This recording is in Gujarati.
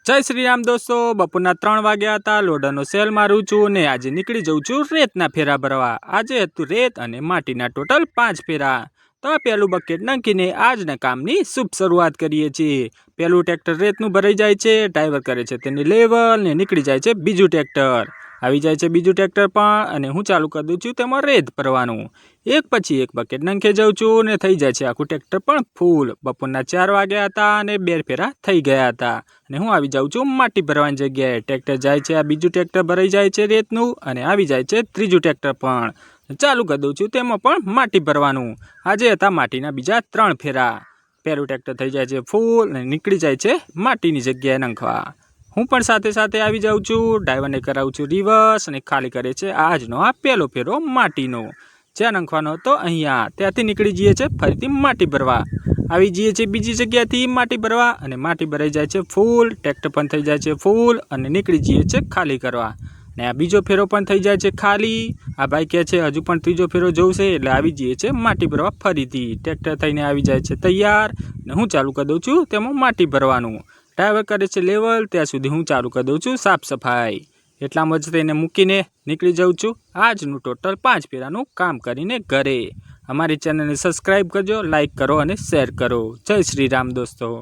जय श्री राम दोस्तों। बपोरना 3 वाग्या था। लोडरनो सेल मारू छू ने आज निकली जाऊँ छू रेतना फेरा भरवा। आज हतुं रेत अने माटीना टोटल 5 फेरा। तो आ पहेलुं बकेट नाखीने आजना कामनी शुभ शरूआत करीए छीए। पहेलुं ट्रेक्टर रेतनुं भराई जाय छे, ड्राइवर करे छे तेनी लेवल ने निकળી जाय छे बीजुं ट्रेक्टर। આવી જાય છે બીજું ટ્રેક્ટર પણ અને હું ચાલુ કરી દઉં છું તેમાં રેત ભરવાનું। એક પછી એક બકેટ નાખી જાઉં છું ને થઈ જાય છે આખું ટ્રેક્ટર પણ ફૂલ। બપોરના 4 વાગ્યા હતા અને 2 ફેરા થઈ ગયા હતા અને હું આવી જાઉં છું માટી ભરવાની જગ્યાએ। ટ્રેક્ટર જાય છે, આ બીજું ટ્રેક્ટર ભરાઈ જાય છે રેતનું અને આવી જાય છે ત્રીજું ટ્રેક્ટર પણ। ચાલુ કરી દઉં છું તેમાં પણ માટી ભરવાનું। આજે હતા માટીના બીજા 3 ફેરા। પહેલું ટ્રેક્ટર થઈ જાય છે ફૂલ અને નીકળી જાય છે માટીની જગ્યાએ નાખવા। હું પણ સાથે સાથે આવી જાઉં છું, ડ્રાઈવરને કરાવું છું રિવર્સ અને ખાલી કરે છે આજનો આ પહેલો ફેરો માટીનો। જ્યાં નાખવાનો હતો અહીંયા, ત્યાંથી નીકળી જઈએ છે ફરીથી માટી ભરવા। આવી જઈએ છે બીજી જગ્યાથી માટી ભરવા અને માટી ભરાઈ જાય છે ફૂલ। ટ્રેક્ટર પણ થઈ જાય છે ફૂલ અને નીકળી જઈએ છે ખાલી કરવા। ને આ બીજો ફેરો પણ થઈ જાય છે ખાલી। આ ભાઈ કહે છે હજુ પણ ત્રીજો ફેરો જોઉં છે એટલે આવી જઈએ છે માટી ભરવા ફરીથી। ટ્રેક્ટર થઈને આવી જાય છે તૈયાર ને હું ચાલુ કરી દઉં છું તેમાં માટી ભરવાનું। ड्राइवर करे छे लेवल त्यां सुधी हूँ चालू कर दूँ छूँ साफ सफाई। एटलामां ज तेने मूकीने निकली जाऊँ छूँ आजनुं टोटल 5 फेरानुं काम करीने घरे। अमारी चेनल ने सब्सक्राइब करजो, लाइक करो अने शेर करो। जय श्री राम दोस्तों।